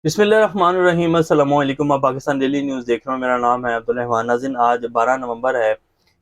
बिस्मिल्लाहिर्रहमानिर्रहीम। अस्सलाम वालेकुम। आप पाकिस्तान डेली न्यूज़ देख रहे हो। मेरा नाम है अब्दुल रहमान। नाज़रीन, आज 12 नवंबर है।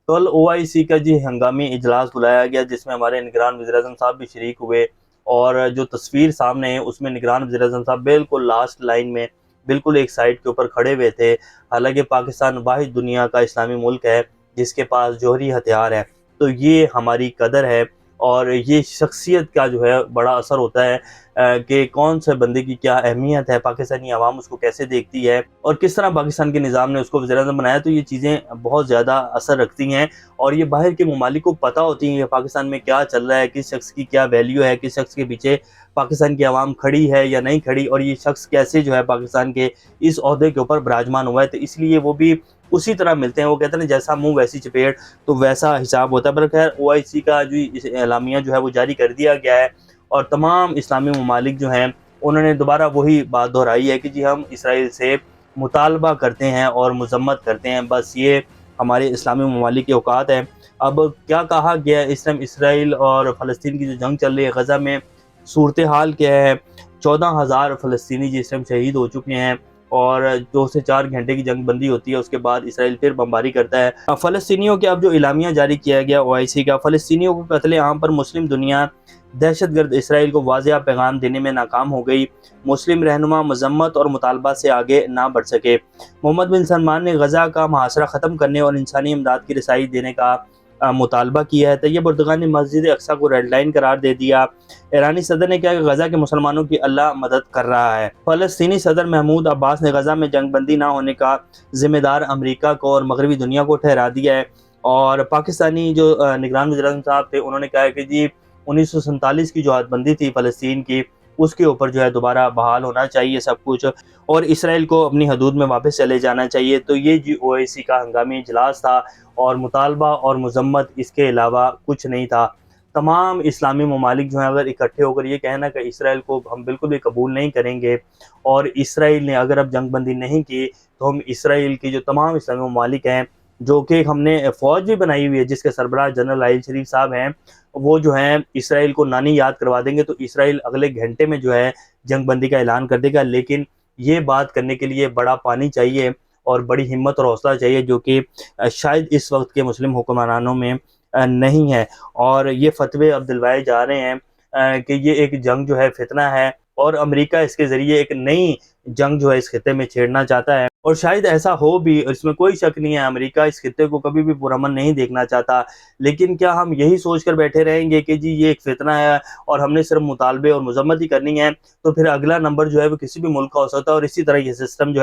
कल OIC का हंगामी इजलास बुलाया गया, जिसमें हमारे निगरान वज़ीर-ए-आज़म साहब भी शरीक हुए। और जो तस्वीर सामने है उसमें निगरान वज़ीर-ए-आज़म साहब बिल्कुल लास्ट लाइन में, बिल्कुल एक साइड के ऊपर खड़े हुए थे। हालांकि पाकिस्तान वाहिद दुनिया का इस्लामी मुल्क है जिसके पास जौहरी हथियार है, तो ये हमारी कदर है। और ये शख्सियत का बड़ा असर होता है कि कौन से बंदे की क्या अहमियत है, पाकिस्तानी आवाम उसको कैसे देखती है और किस तरह पाकिस्तान के निज़ाम ने उसको वज़ीर-ए-आज़म बनाया। तो ये चीज़ें बहुत ज़्यादा असर रखती हैं और ये बाहर के ममालिक को पता होती हैं कि पाकिस्तान में क्या चल रहा है, किस शख्स की क्या वैल्यू है, किस शख्स के पीछे पाकिस्तान की आवाम खड़ी है या नहीं खड़ी, और ये शख्स कैसे पाकिस्तान के इस ओहदे के ऊपर विराजमान हुआ है। तो इसलिए वो भी उसी तरह मिलते हैं। वो कहते हैं ना, जैसा मुँह वैसी चपेट, तो वैसा हिसाब होता है। पर खैर OIC का इस एलामिया वो जारी कर दिया गया है और तमाम इस्लामी ममालिक हैं उन्होंने दोबारा वही बात दोहराई है कि जी हम इसराइल से मुतालबा करते हैं और मज़म्मत करते हैं। बस ये हमारे इस्लामी ममालिक के औकात है। अब क्या कहा गया है, इस टाइम इसराइल और फ़लस्तीन की जो जंग चल रही है गज़ा में, सूरत हाल क्या है। 14,000 फ़लस्तीनी इस टाइम शहीद हो चुके हैं और 2 से 4 घंटे की जंग बंदी होती है, उसके बाद इसराइल फिर बमबारी करता है। फ़लस्तीनियों के अब जो इलामिया जारी किया गया OIC का, फ़लस्तीनियों को कत्ले आम पर मुस्लिम दुनिया दहशतगर्द इसराइल को वाज़ेह पैगाम देने में नाकाम हो गई। मुस्लिम रहनुमा मज़म्मत और मुतालबा से आगे ना बढ़ सके। मोहम्मद बिन सलमान ने गज़ा का मुहासरा ख़त्म करने और इंसानी इमदाद की रसाई देने का मुतालबा किया है। तैयब एर्दोगान ने मस्जिद अक्सा को रेड लाइन करार दे दिया। ईरानी सदर ने कहा कि गज़ा के मुसलमानों की अल्लाह मदद कर रहा है। फ़लस्तीनी सदर महमूद अब्बास ने गज़ा में जंग बंदी ना होने का ज़िम्मेदार अमरीका को और मगरबी दुनिया को ठहरा दिया है। और पाकिस्तानी जो निगरान वज़ीर-ए-आज़म साहब थे, उन्होंने कहा है कि जी 1947 की जो हदबंदी थी फ़लस्तीन की, उसके ऊपर दोबारा बहाल होना चाहिए सब कुछ, और इसराइल को अपनी हदूद में वापस चले जाना चाहिए। तो ये OIC का हंगामी इजलास था और मुतालबा और मज़म्मत इसके अलावा कुछ नहीं था। तमाम इस्लामी ममालिक अगर इकट्ठे होकर ये कहना कि इसराइल को हम बिल्कुल भी कबूल नहीं करेंगे, और इसराइल ने अगर अब जंग बंदी नहीं की तो हम इसराइल की जो तमाम इस्लामी ममालिक हैं, जो कि हमने फ़ौज भी बनाई हुई है जिसके सरबराह जनरल आइल शरीफ साहब हैं, वो हैं इसराइल को नानी याद करवा देंगे। तो इसराइल अगले घंटे में जंग बंदी का ऐलान कर देगा। लेकिन ये बात करने के लिए बड़ा पानी चाहिए और बड़ी हिम्मत और हौसला चाहिए, जो कि शायद इस वक्त के मुस्लिम हुक्मरानों में नहीं है। और ये फतवे अब दिलवाए जा रहे हैं कि ये एक जंग फितना है और अमेरिका इसके ज़रिए एक नई जंग इस खित्ते में छेड़ना चाहता है। और शायद ऐसा हो भी, इसमें कोई शक नहीं है, अमेरिका इस खित्ते को कभी भी पुरअमन नहीं देखना चाहता। लेकिन क्या हम यही सोच कर बैठे रहेंगे कि जी ये एक फितना है और हमने सिर्फ मुतालबे और मज़म्मत ही करनी है? तो फिर अगला नंबर वो किसी भी मुल्क का हो सकता है और इसी तरह ये सिस्टम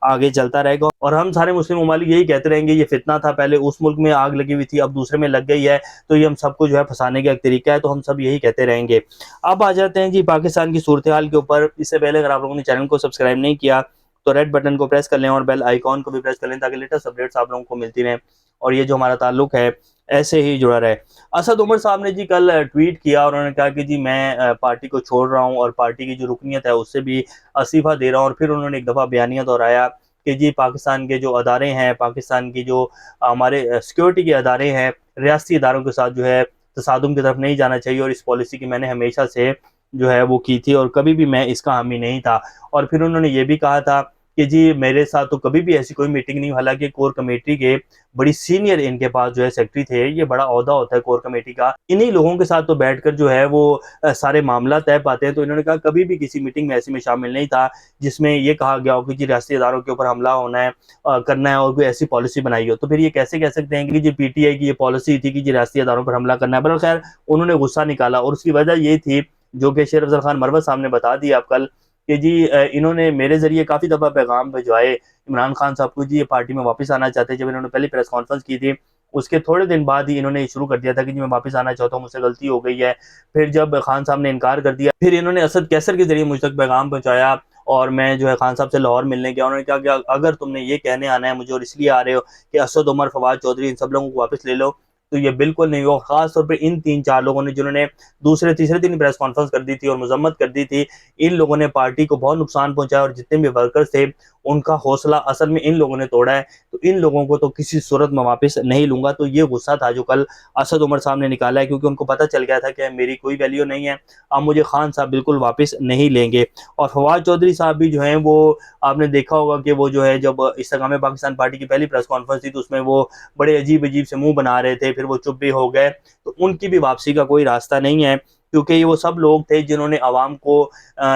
आगे चलता रहेगा और हम सारे मुस्लिम ममालिक यही कहते रहेंगे ये फितना था, पहले उस मुल्क में आग लगी हुई थी, अब दूसरे में लग गई है, तो ये हम सबको फंसाने का एक तरीका है। तो हम सब यही कहते रहेंगे। अब आ जाते हैं जी पाकिस्तान की सूरत हाल के ऊपर। इससे पहले अगर आप लोगों ने चैनल को सब्सक्राइब नहीं किया तो रेड बटन को प्रेस कर लें और बेल आइकॉन को भी प्रेस कर लें, ताकि लेटेस्ट अपडेट्स आप लोगों को मिलती रहें और ये जो हमारा ताल्लुक है ऐसे ही जुड़ा रहे। असद उमर साहब ने कल ट्वीट किया और उन्होंने कहा कि जी मैं पार्टी को छोड़ रहा हूं और पार्टी की जो रुकनीत है उससे भी इस्तीफा दे रहा हूं। और फिर उन्होंने एक दफ़ा बयानिया दोहराया कि जी पाकिस्तान के जो अदारे हैं, पाकिस्तान की जो हमारे सिक्योरिटी के अदारे हैं, रियासती इदारों के साथ तसादुम की तरफ नहीं जाना चाहिए। और इस पॉलिसी की मैंने हमेशा से वो की थी और कभी भी मैं इसका हामी नहीं था। और फिर उन्होंने ये भी कहा था कि जी मेरे साथ तो कभी भी ऐसी कोई मीटिंग नहीं, हालांकि कोर कमेटी के बड़ी सीनियर इनके पास सेक्रेटरी थे, ये बड़ा ओहदा होता है कोर कमेटी का, इन्हीं लोगों के साथ तो बैठकर वो सारे मामला तय पाते हैं। तो इन्होंने कहा कभी भी किसी मीटिंग में ऐसे में शामिल नहीं था जिसमें ये कहा गया हो कि जी रियासती इदारों के ऊपर हमला होना है, करना है और कोई ऐसी पॉलिसी बनाई हो। तो फिर ये कैसे कह सकते हैं कि जी PTI की ये पॉलिसी थी कि जी रियासती इदारों पर हमला करना है। पर खैर उन्होंने गुस्सा निकाला और उसकी वजह ये थी, जो कि शेर अफजल खान मरवत साहब ने बता दिया आप कल, कि जी इन्होंने मेरे ज़रिए काफ़ी दफ़ा पैगाम भिजवाए इमरान खान साहब को, जी ये पार्टी में वापस आना चाहते हैं। जब इन्होंने पहली प्रेस कॉन्फ्रेंस की थी उसके थोड़े दिन बाद ही इन्होंने शुरू कर दिया था कि जी मैं वापस आना चाहता हूँ, मुझसे गलती हो गई है। फिर जब खान साहब ने इनकार कर दिया, फिर इन्होंने असद कैसर के ज़रिए मुझ तक पैगाम पहुँचाया और मैं खान साहब से लाहौर मिलने गया। उन्होंने कहा कि अगर तुमने ये कहने आना है मुझे और इसलिए आ रहे हो कि असद उमर, फवाद चौधरी, इन सब लोगों को वापस ले लो, تو یہ بالکل نہیں ہوا. خاص طور پہ ان 3-4 لوگوں نے جنہوں نے دوسرے تیسرے دن پریس کانفرنس کر دی تھی اور مذمت کر دی تھی، ان لوگوں نے پارٹی کو بہت نقصان پہنچایا، اور جتنے بھی ورکرز تھے ان کا حوصلہ اصل میں ان لوگوں نے توڑا ہے. تو ان لوگوں کو تو کسی صورت میں واپس نہیں لوں گا. تو یہ غصہ تھا جو کل اسد عمر صاحب نے نکالا ہے، کیونکہ ان کو پتہ چل گیا تھا کہ میری کوئی ویلیو نہیں ہے، اب مجھے خان صاحب بالکل واپس نہیں لیں گے. اور فواد چودھری صاحب بھی جو ہیں وہ آپ نے دیکھا ہوگا کہ وہ جو ہے جب استحکام پاکستان پارٹی کی پہلی پریس کانفرنس تھی تو اس میں وہ بڑے عجیب سے منہ بنا رہے تھے، پھر وہ چپ بھی ہو گئے. تو ان کی بھی واپسی کا کوئی راستہ نہیں ہے، کیونکہ یہ وہ سب لوگ تھے جنہوں نے عوام کو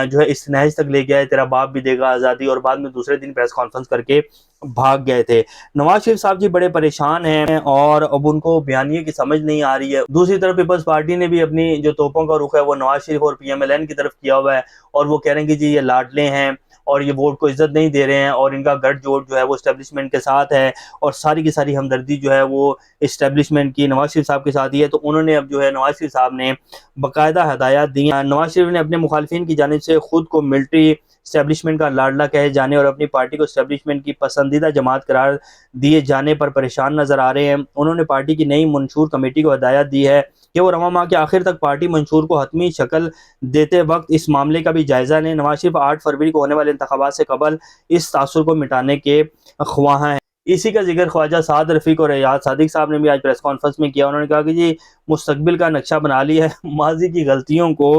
جو ہے اس نہج تک لے گیا ہے تیرا باپ بھی دے گا آزادی، اور بعد میں دوسرے دن پریس کانفرنس کر کے بھاگ گئے تھے. نواز شریف صاحب جی بڑے پریشان ہیں اور اب ان کو بیانیے کی سمجھ نہیں آ رہی ہے. دوسری طرف پیپلز پارٹی نے بھی اپنی جو توپوں کا رخ ہے وہ نواز شریف اور PMLN کی طرف کیا ہوا ہے، اور وہ کہہ رہے ہیں کہ جی یہ لاڈلے ہیں اور یہ ووٹ کو عزت نہیں دے رہے ہیں، اور ان کا گٹھ جوڑ جو ہے وہ اسٹیبلشمنٹ کے ساتھ ہے، اور ساری کی ساری ہمدردی جو ہے وہ اسٹیبلشمنٹ کی نواز شریف صاحب کے ساتھ ہی ہے. تو انہوں نے اب جو ہے نواز شریف صاحب نے باقاعدہ ہدایات دی ہیں. نواز شریف نے اپنے مخالفین کی جانب سے خود کو ملٹری اسٹیبلشمنٹ کا لاڈلا کہے جانے اور اپنی پارٹی کو اسٹیبلشمنٹ کی پسندیدہ جماعت قرار دیے جانے پر پریشان نظر آ رہے ہیں. انہوں نے پارٹی کی نئی منشور کمیٹی کو ہدایت دی ہے کہ وہ رواں ماہ کے آخر تک پارٹی منشور کو حتمی شکل دیتے وقت اس معاملے کا بھی جائزہ لیں. نواز شریف 8 فروری کو ہونے والے انتخابات سے قبل اس تاثر کو مٹانے کے خواہاں ہیں. اسی کا ذکر خواجہ سعد رفیق اور ریاض صادق صاحب نے بھی آج پریس کانفرنس میں کیا. انہوں نے کہا کہ جی مستقبل کا نقشہ بنا لیا ہے، ماضی کی غلطیوں کو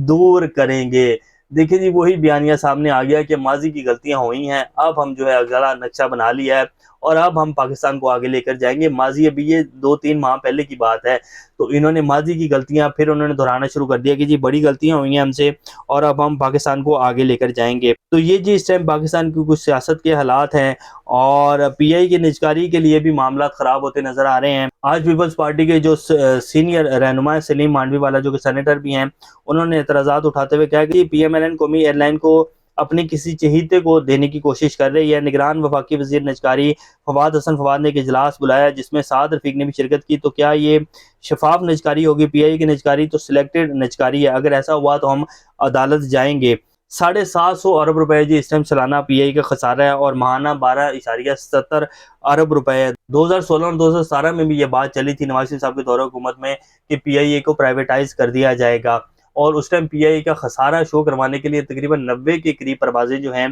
دور کریں گے. دیکھیں جی وہی بیانیہ سامنے آ گیا کہ ماضی کی غلطیاں ہوئی ہیں، اب ہم جو ہے اگلا نقشہ بنا لیا ہے اور اب ہم پاکستان کو آگے لے کر جائیں گے. ماضی ابھی یہ 2-3 ماہ پہلے کی بات ہے، تو انہوں نے ماضی کی غلطیاں پھر انہوں نے دہرانا شروع کر دیا کہ جی بڑی غلطیاں ہوئی ہیں ہم سے اور اب ہم پاکستان کو آگے لے کر جائیں گے. تو یہ جی اس ٹائم پاکستان کی کچھ سیاست کے حالات ہیں، اور PI کی نجکاری کے لیے بھی معاملات خراب ہوتے نظر آ رہے ہیں. آج پیپلز پارٹی کے جو سینئر رہنما سلیم مانڈوی والا جو کہ سینیٹر بھی ہیں، انہوں نے اعتراضات اٹھاتے ہوئے کہا کہ PMLN قومی ایئر لائن کو اپنے کسی چہیتے کو دینے کی کوشش کر رہی ہے. نگران وفاقی وزیر نجکاری فواد حسن فواد نے ایک اجلاس بلایا جس میں سعد رفیق نے بھی شرکت کی. تو کیا یہ شفاف نجکاری ہوگی؟ PI کی نجکاری تو سلیکٹڈ نجکاری ہے، اگر ایسا ہوا تو ہم عدالت جائیں گے. 750 ارب روپے جی اس ٹائم سالانہ PI کا خسارہ ہے، اور ماہانہ 12.70 ارب روپے ہے. 2016 اور 2017 میں بھی یہ بات چلی تھی نواز شریف صاحب کے دور حکومت میں کہ PIA کو پرائیویٹائز کر دیا جائے گا، اور اس ٹائم PIA کا خسارہ شو کروانے کے لیے تقریباً 90 کے قریب پروازیں جو ہیں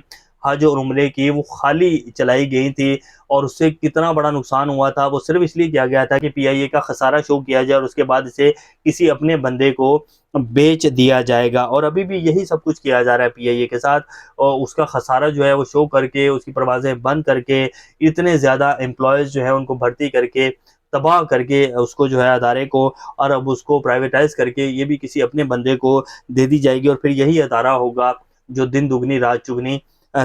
حج اور عمرے کی وہ خالی چلائی گئی تھی، اور اس سے کتنا بڑا نقصان ہوا تھا وہ صرف اس لیے کیا گیا تھا کہ PIA کا خسارہ شو کیا جائے اور اس کے بعد اسے کسی اپنے بندے کو بیچ دیا جائے گا. اور ابھی بھی یہی سب کچھ کیا جا رہا ہے PIA کے ساتھ، اور اس کا خسارہ جو ہے وہ شو کر کے اس کی پروازیں بند کر کے اتنے زیادہ امپلائیز جو ہے ان کو بھرتی کر کے تباہ کر کے اس کو جو ہے ادارے کو، اور اب اس کو پرائیویٹائز کر کے یہ بھی کسی اپنے بندے کو دے دی جائے گی، اور پھر یہی ادارہ ہوگا جو دن دگنی رات چگنی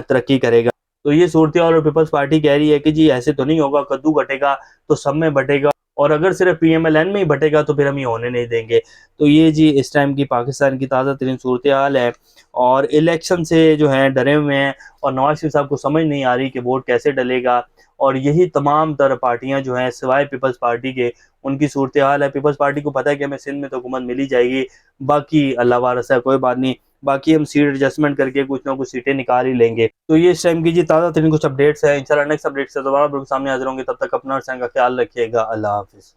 ترقی کرے گا. تو یہ صورتحال اور پیپلز پارٹی کہہ رہی ہے کہ جی ایسے تو نہیں ہوگا، کدو بٹے گا تو سب میں بٹے گا، اور اگر صرف PMLN میں ہی بٹے گا تو پھر ہم یہ ہونے نہیں دیں گے. تو یہ جی اس ٹائم کی پاکستان کی تازہ ترین صورتحال ہے، اور الیکشن سے جو ہیں ڈرے ہوئے ہیں، اور نواز شریف صاحب کو سمجھ نہیں آ رہی کہ ووٹ کیسے ڈلے گا. اور یہی تمام تر پارٹیاں جو ہیں سوائے پیپلز پارٹی کے ان کی صورتحال ہے. پیپلز پارٹی کو پتہ ہے کہ ہمیں سندھ میں تو حکومت مل ہی جائے گی، باقی اللہ وارث ہے، کوئی بات نہیں، باقی ہم سیٹ ایڈجسٹمنٹ کر کے کچھ نہ کچھ سیٹیں نکال ہی لیں گے. تو یہ اس ٹائم کی جی تازہ ترین کچھ اپڈیٹس ہیں. انشاءاللہ نیکسٹ اپڈیٹ سے دوبارہ بالکل سامنے حاضر ہوں گے. تب تک اپنا اور سین کا خیال رکھیے گا. اللہ حافظ.